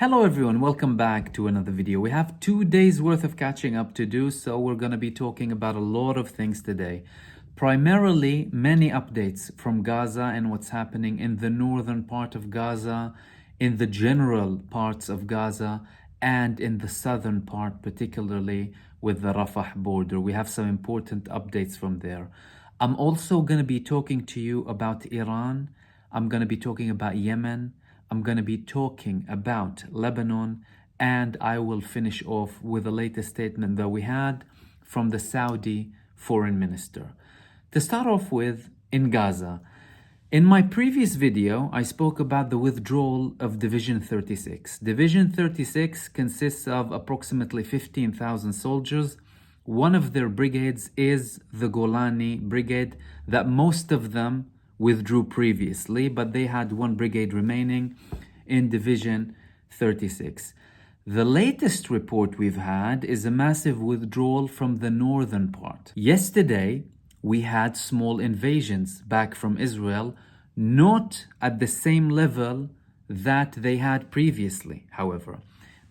Hello everyone, welcome back to another video. We have 2 days worth of catching up to do, so we're going to be talking about a lot of things today. Primarily, many updates from Gaza and what's happening in the northern part of Gaza, in the general parts of Gaza, and in the southern part, particularly with the Rafah border. We have some important updates from there. I'm also going to be talking to you about Iran. I'm going to be talking about Yemen. I'm going to be talking about Lebanon, and I will finish off with the latest statement that we had from the Saudi foreign minister. To start off with, in Gaza, in my previous video, I spoke about the withdrawal of Division 36. Division 36 consists of approximately 15,000 soldiers. One of their brigades is the Golani Brigade, that most of them withdrew previously, but they had one brigade remaining in Division 36. The latest report we've had is a massive withdrawal from the northern part. Yesterday, we had small invasions back from Israel, not at the same level that they had previously, however,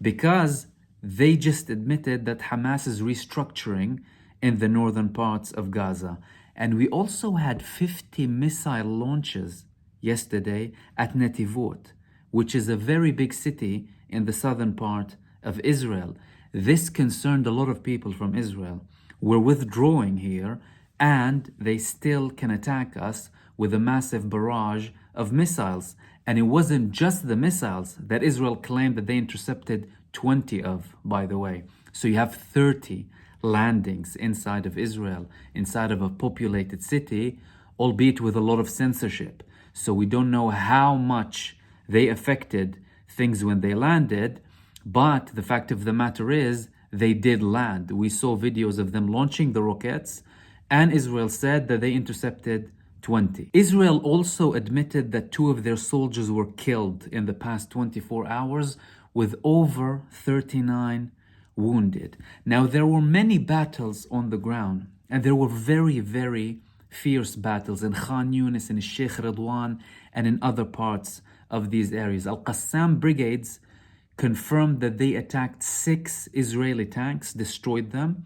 because they just admitted that Hamas is restructuring in the northern parts of Gaza. And we also had 50 missile launches yesterday at Netivot, which is a very big city in the southern part of Israel. This concerned a lot of people from Israel. We're withdrawing here, and they still can attack us with a massive barrage of missiles. And it wasn't just the missiles that Israel claimed that they intercepted 20 of, by the way. So you have 30 landings inside of Israel, inside of a populated city, albeit with a lot of censorship. So we don't know how much they affected things when they landed, but the fact of the matter is they did land. We saw videos of them launching the rockets, and Israel said that they intercepted 20. Israel also admitted that 2 of their soldiers were killed in the past 24 hours, with over 39 wounded. Now, there were many battles on the ground, and there were very, very fierce battles in Khan Yunis, in Sheikh Ridwan, and in other parts of these areas. Al-Qassam brigades confirmed that they attacked 6 Israeli tanks, destroyed them,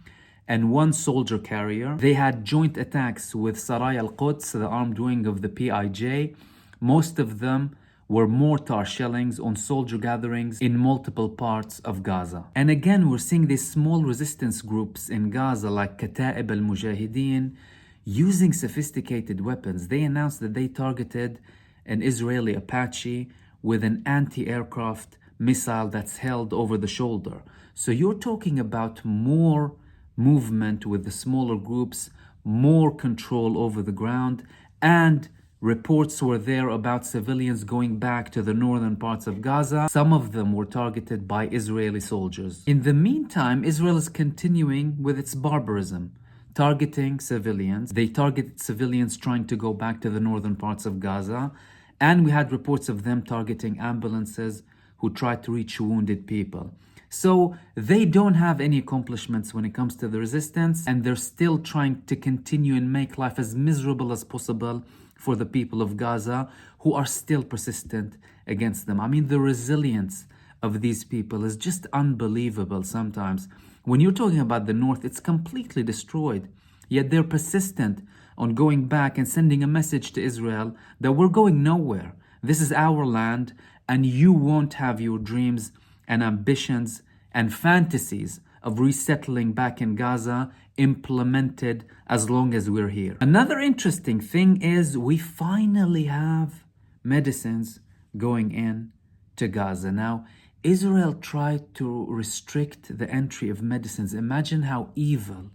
and 1 soldier carrier. They had joint attacks with Saray al-Quds, the armed wing of the PIJ. Most of them were mortar shellings on soldier gatherings in multiple parts of Gaza. And again, we're seeing these small resistance groups in Gaza like Kata'ib al-Mujahideen using sophisticated weapons. They announced that they targeted an Israeli Apache with an anti-aircraft missile that's held over the shoulder. So you're talking about more movement with the smaller groups, more control over the ground, and reports were there about civilians going back to the northern parts of Gaza. Some of them were targeted by Israeli soldiers. In the meantime, Israel is continuing with its barbarism, targeting civilians. They targeted civilians trying to go back to the northern parts of Gaza. And we had reports of them targeting ambulances who tried to reach wounded people. So they don't have any accomplishments when it comes to the resistance, and they're still trying to continue and make life as miserable as possible for the people of Gaza, who are still persistent against them. I mean, the resilience of these people is just unbelievable sometimes. When you're talking about the north, it's completely destroyed, yet they're persistent on going back and sending a message to Israel that we're going nowhere. This is our land, and you won't have your dreams and ambitions and fantasies of resettling back in Gaza implemented as long as we're here. Another interesting thing is we finally have medicines going in to Gaza. Now, Israel tried to restrict the entry of medicines. Imagine how evil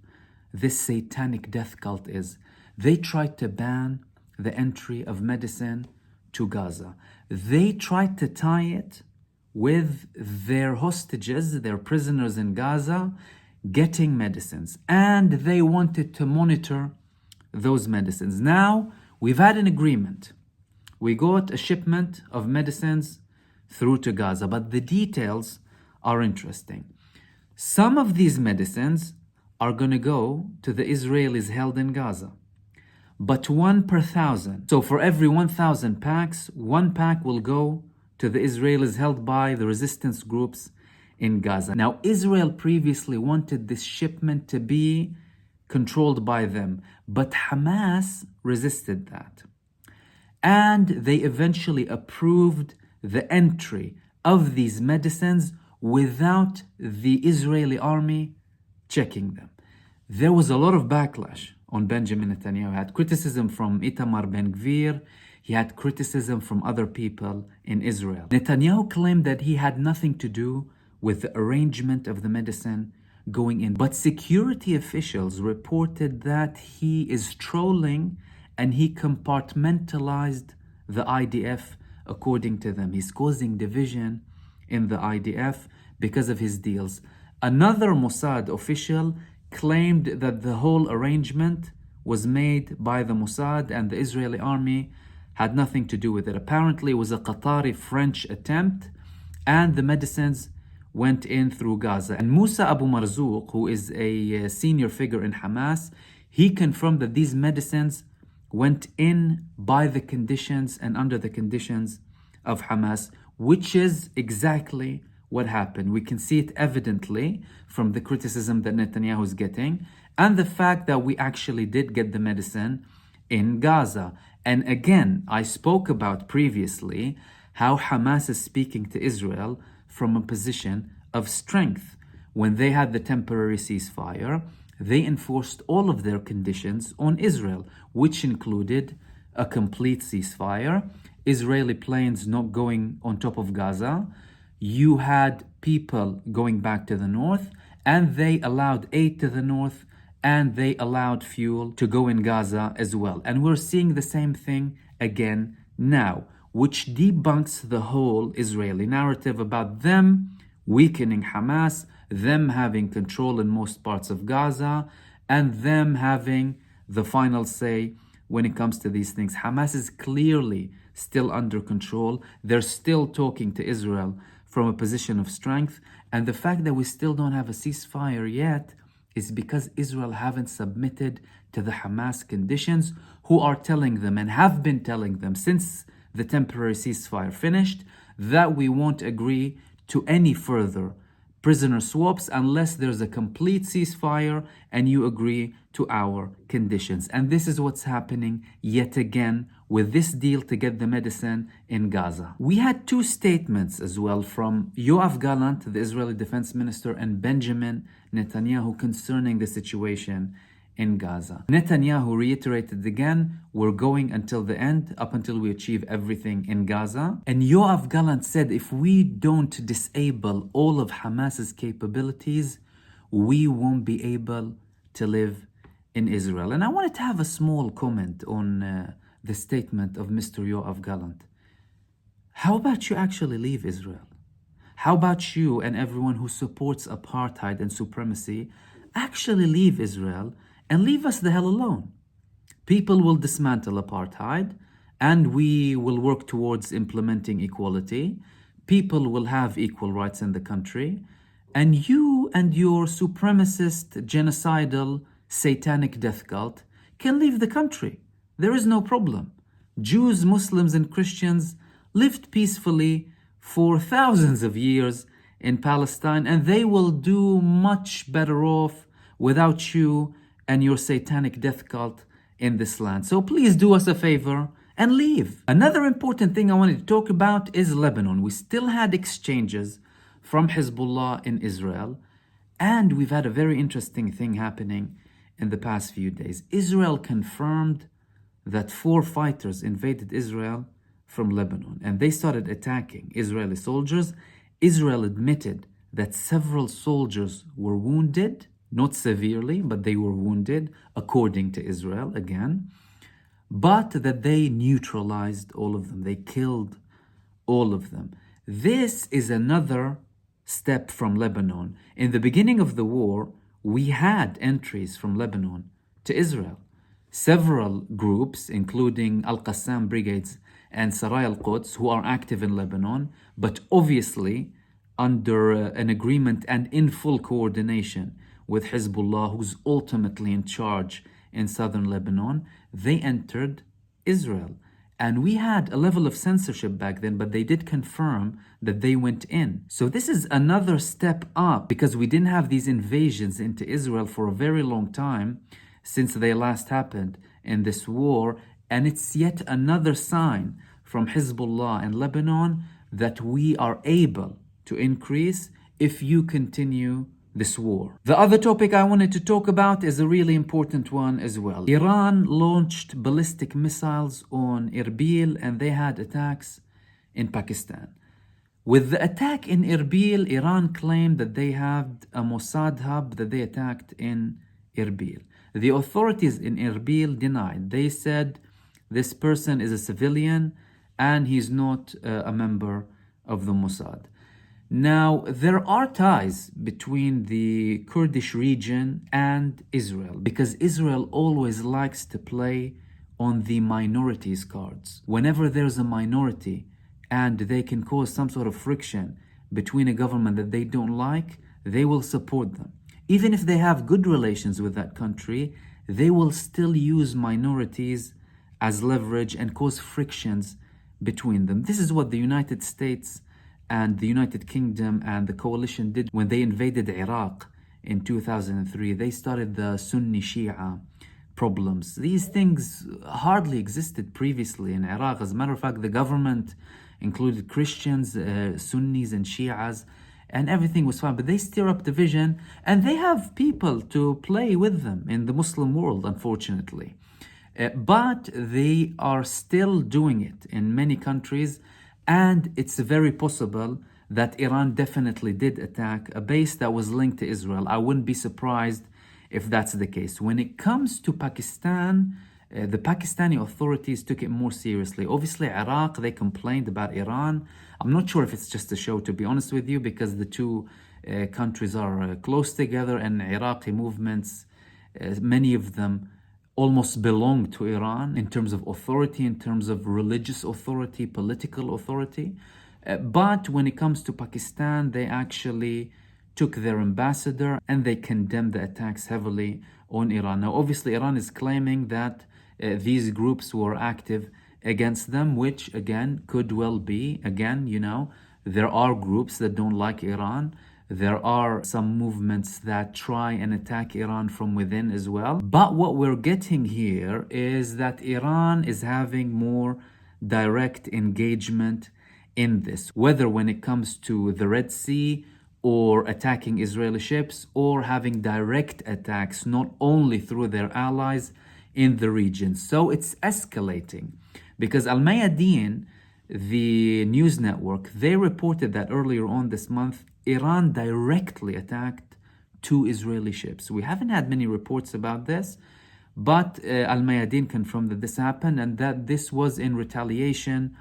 this satanic death cult is. They tried to ban the entry of medicine to Gaza. They tried to tie it with their hostages, their prisoners in Gaza, getting medicines. And they wanted to monitor those medicines. Now, we've had an agreement. We got a shipment of medicines through to Gaza, but the details are interesting. Some of these medicines are going to go to the Israelis held in Gaza, but 1 per 1,000. So for every 1,000 packs, 1 pack will go to the Israelis held by the resistance groups in Gaza. Now, Israel previously wanted this shipment to be controlled by them, but Hamas resisted that. And they eventually approved the entry of these medicines without the Israeli army checking them. There was a lot of backlash on Benjamin Netanyahu. He had criticism from Itamar Ben-Gvir. He had criticism from other people in Israel. Netanyahu claimed that he had nothing to do with the arrangement of the medicine going in. But security officials reported that he is trolling and he compartmentalized the IDF according to them. He's causing division in the IDF because of his deals. Another Mossad official claimed that the whole arrangement was made by the Mossad and the Israeli army had nothing to do with it. Apparently, it was a Qatari-French attempt, and the medicines went in through Gaza. And Musa Abu Marzouk, who is a senior figure in Hamas, he confirmed that these medicines went in by the conditions and under the conditions of Hamas, which is exactly what happened. We can see it evidently from the criticism that Netanyahu is getting and the fact that we actually did get the medicine in Gaza. And again, I spoke about previously how Hamas is speaking to Israel from a position of strength. When they had the temporary ceasefire, they enforced all of their conditions on Israel, which included a complete ceasefire, Israeli planes not going on top of Gaza. You had people going back to the north, and they allowed aid to the north, and they allowed fuel to go in Gaza as well. And we're seeing the same thing again now, which debunks the whole Israeli narrative about them weakening Hamas, them having control in most parts of Gaza, and them having the final say when it comes to these things. Hamas is clearly still under control. They're still talking to Israel from a position of strength. And the fact that we still don't have a ceasefire yet is because Israel haven't submitted to the Hamas conditions, who are telling them and have been telling them since the temporary ceasefire finished that we won't agree to any further prisoner swaps unless there's a complete ceasefire and you agree to our conditions. And this is what's happening yet again with this deal to get the medicine in Gaza. We had two statements as well from Yoav Gallant, the Israeli defense minister, and Benjamin Netanyahu concerning the situation in Gaza. Netanyahu reiterated again, we're going until the end, up until we achieve everything in Gaza. And Yoav Gallant said, if we don't disable all of Hamas's capabilities, we won't be able to live in Israel. And I wanted to have a small comment on the statement of Mr. Yoav Gallant. How about you actually leave Israel? How about you and everyone who supports apartheid and supremacy actually leave Israel and leave us the hell alone? People will dismantle apartheid and we will work towards implementing equality. People will have equal rights in the country. And you and your supremacist, genocidal, satanic death cult can leave the country. There is no problem. Jews, Muslims, and Christians lived peacefully for thousands of years in Palestine, and they will do much better off without you and your satanic death cult in this land. So please do us a favor and leave. Another important thing I wanted to talk about is Lebanon. We still had exchanges from Hezbollah in Israel, and we've had a very interesting thing happening in the past few days. Israel confirmed that 4 fighters invaded Israel from Lebanon, and they started attacking Israeli soldiers. Israel admitted that several soldiers were wounded, not severely, but they were wounded, according to Israel again, but that they neutralized all of them. They killed all of them. This is another step from Lebanon. In the beginning of the war, we had entries from Lebanon to Israel. Several groups, including Al-Qassam brigades and Sarai al-Quds, who are active in Lebanon, but obviously under an agreement and in full coordination with Hezbollah, who's ultimately in charge in southern Lebanon, they entered Israel. And we had a level of censorship back then, but they did confirm that they went in. So this is another step up, because we didn't have these invasions into Israel for a very long time since they last happened in this war. And it's yet another sign from Hezbollah and Lebanon that we are able to increase if you continue this war. The other topic I wanted to talk about is a really important one as well. Iran launched ballistic missiles on Erbil, and they had attacks in Pakistan. With the attack in Erbil, Iran claimed that they had a Mossad hub that they attacked in Erbil. The authorities in Erbil denied. They said this person is a civilian and he's not a member of the Mossad. Now, there are ties between the Kurdish region and Israel, because Israel always likes to play on the minorities cards. Whenever there's a minority and they can cause some sort of friction between a government that they don't like, they will support them. Even if they have good relations with that country, they will still use minorities as leverage and cause frictions between them. This is what the United States and the United Kingdom and the coalition did when they invaded Iraq in 2003. They started the Sunni Shia problems. These things hardly existed previously in Iraq. As a matter of fact, the government included Christians, Sunnis and Shias, and everything was fine. But they stir up division, and they have people to play with them in the Muslim world, unfortunately. But they are still doing it in many countries, and it's very possible that Iran definitely did attack a base that was linked to Israel. I wouldn't be surprised if that's the case. When it comes to Pakistan, the Pakistani authorities took it more seriously. Obviously, Iraq, they complained about Iran. I'm not sure if it's just a show, to be honest with you, because the two countries are close together, and Iraqi movements, many of them almost belong to Iran in terms of authority, in terms of religious authority, political authority. But when it comes to Pakistan, they actually took their ambassador and they condemned the attacks heavily on Iran. Now, obviously, Iran is claiming that these groups were active against them, which again could well be. Again, there are groups that don't like Iran. There are some movements that try and attack Iran from within as well. But what we're getting here is that Iran is having more direct engagement in this, whether when it comes to the Red Sea or attacking Israeli ships, or having direct attacks not only through their allies in the region. So it's escalating, because Al Mayadeen, the news network, they reported that earlier on this month, Iran directly attacked 2 Israeli ships. We haven't had many reports about this, but Al Mayadeen confirmed that this happened, and that this was in retaliation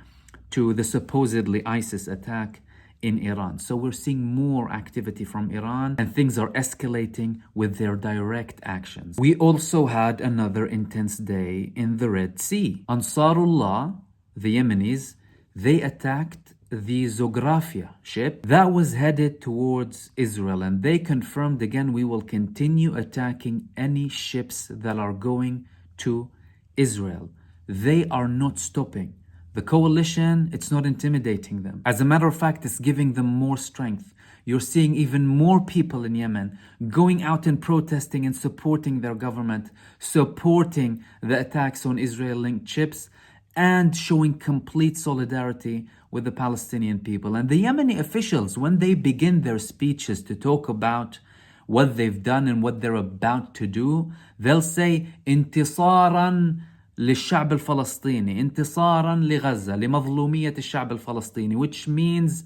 to the supposedly ISIS attack in Iran. So we're seeing more activity from Iran, and things are escalating with their direct actions. We also had another intense day in the Red Sea. Ansarullah, the Yemenis, they attacked the Zographia ship that was headed towards Israel, and they confirmed again, we will continue attacking any ships that are going to Israel. They are not stopping. The coalition, it's not intimidating them. As a matter of fact, it's giving them more strength. You're seeing even more people in Yemen going out and protesting and supporting their government, supporting the attacks on Israel-linked ships, and showing complete solidarity with the Palestinian people. And the Yemeni officials, when they begin their speeches to talk about what they've done and what they're about to do, they'll say, انتصاراً للشعب الفلسطيني، انتصاراً لغزة، لمظلومية الشعب الفلسطيني, which means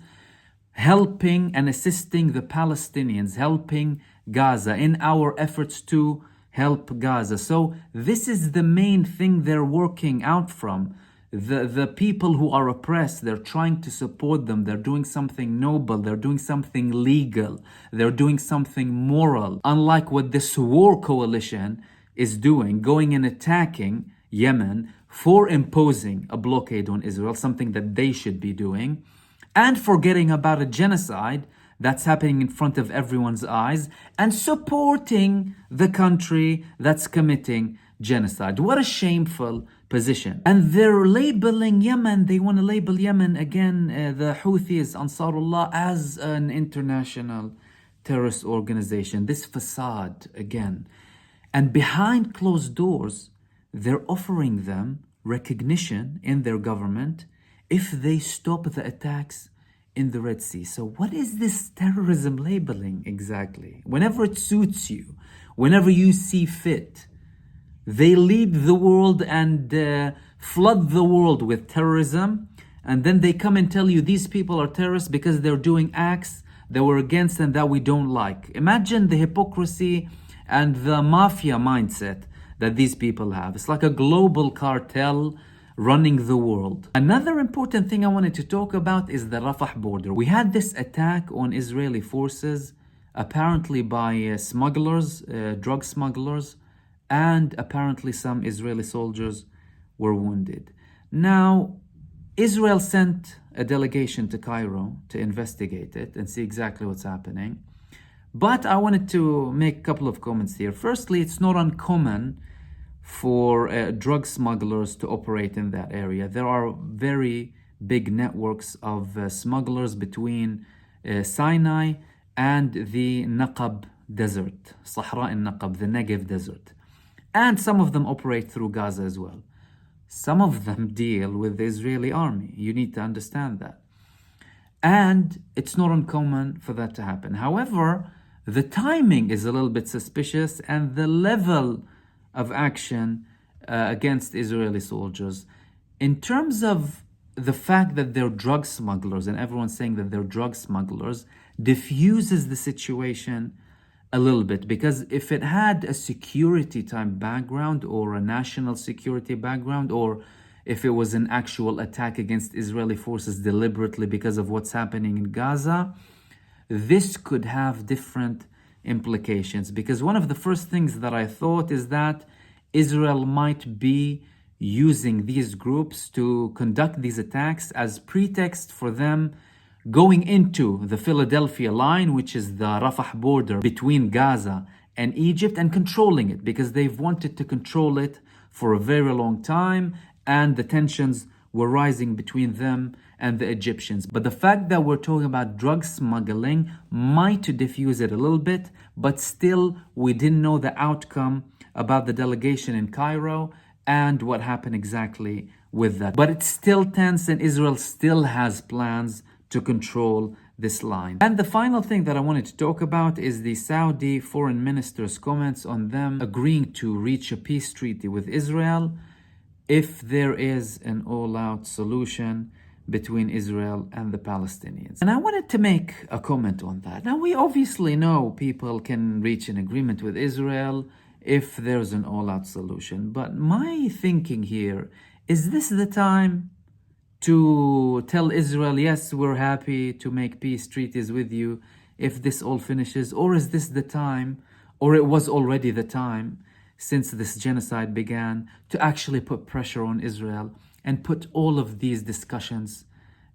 helping and assisting the Palestinians, helping Gaza in our efforts to help Gaza. So this is the main thing they're working out from. The people who are oppressed, they're trying to support them. They're doing something noble. They're doing something legal. They're doing something moral. Unlike what this war coalition is doing, going and attacking Yemen for imposing a blockade on Israel, something that they should be doing, and forgetting about a genocide that's happening in front of everyone's eyes, and supporting the country that's committing genocide. What a shameful position. And they're labeling Yemen, they want to label Yemen again, the Houthis, Ansarullah, as an international terrorist organization. This facade again. And behind closed doors, they're offering them recognition in their government if they stop the attacks in the Red Sea. So what is this terrorism labeling exactly? Whenever it suits you, whenever you see fit, they lead the world and flood the world with terrorism, and then they come and tell you these people are terrorists because they're doing acts that we're against and that we don't like. Imagine the hypocrisy and the mafia mindset that these people have. It's like a global cartel running the world. Another important thing I wanted to talk about is the Rafah border. We had this attack on Israeli forces, apparently by smugglers, drug smugglers, and apparently some Israeli soldiers were wounded. Now, Israel sent a delegation to Cairo to investigate it and see exactly what's happening. But I wanted to make a couple of comments here. Firstly, it's not uncommon for drug smugglers to operate in that area. There are very big networks of smugglers between Sinai and the Naqab desert, Sahra al-Naqab, the Negev desert. And some of them operate through Gaza as well. Some of them deal with the Israeli army. You need to understand that. And it's not uncommon for that to happen. However, the timing is a little bit suspicious, and the level of action against Israeli soldiers. In terms of the fact that they're drug smugglers, and everyone's saying that they're drug smugglers, diffuses the situation a little bit, because if it had a security type background or a national security background, or if it was an actual attack against Israeli forces deliberately because of what's happening in Gaza, this could have different implications. Because one of the first things that I thought is that Israel might be using these groups to conduct these attacks as pretext for them going into the Philadelphia line, which is the Rafah border between Gaza and Egypt, and controlling it, because they've wanted to control it for a very long time, and the tensions were rising between them and the Egyptians. But the fact that we're talking about drug smuggling might diffuse it a little bit, but still we didn't know the outcome about the delegation in Cairo and what happened exactly with that. But it's still tense, and Israel still has plans to control this line. And the final thing that I wanted to talk about is the Saudi foreign minister's comments on them agreeing to reach a peace treaty with Israel if there is an all-out solution between Israel and the Palestinians. And I wanted to make a comment on that. Now, we obviously know people can reach an agreement with Israel if there's an all-out solution. But my thinking here, is this the time to tell Israel, yes, we're happy to make peace treaties with you if this all finishes? Or is this the time, or it was already the time since this genocide began, to actually put pressure on Israel and put all of these discussions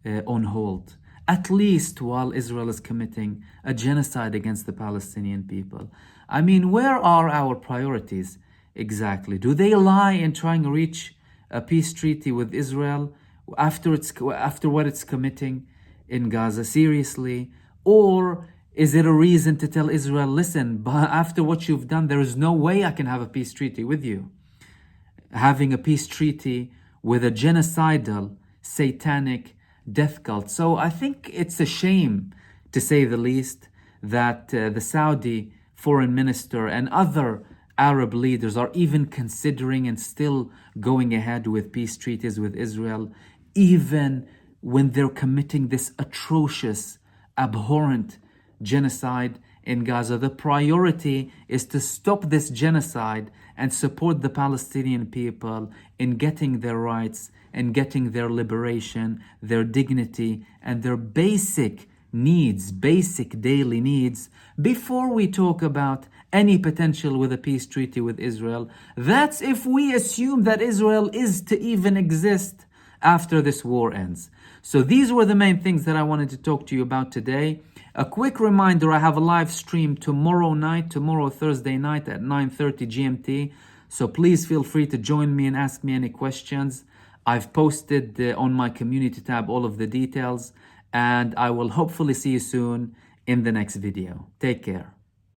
on hold, at least while Israel is committing a genocide against the Palestinian people? I mean, where are our priorities exactly? Do they lie in trying to reach a peace treaty with Israel after what it's committing in Gaza? Seriously? Or is it a reason to tell Israel, listen, but after what you've done, there is no way I can have a peace treaty with you? Having a peace treaty with a genocidal, satanic death cult. So I think it's a shame, to say the least, that the Saudi foreign minister and other Arab leaders are even considering and still going ahead with peace treaties with Israel, even when they're committing this atrocious, abhorrent genocide in Gaza. The priority is to stop this genocide and support the Palestinian people in getting their rights and getting their liberation, their dignity, and their basic needs, basic daily needs, before we talk about any potential with a peace treaty with Israel. That's if we assume that Israel is to even exist after this war ends. So these were the main things that I wanted to talk to you about today. A quick reminder, I have a live stream tomorrow Thursday night at 9:30 GMT. So please feel free to join me and ask me any questions. I've posted on my community tab all of the details, and I will hopefully see you soon in the next video. Take care.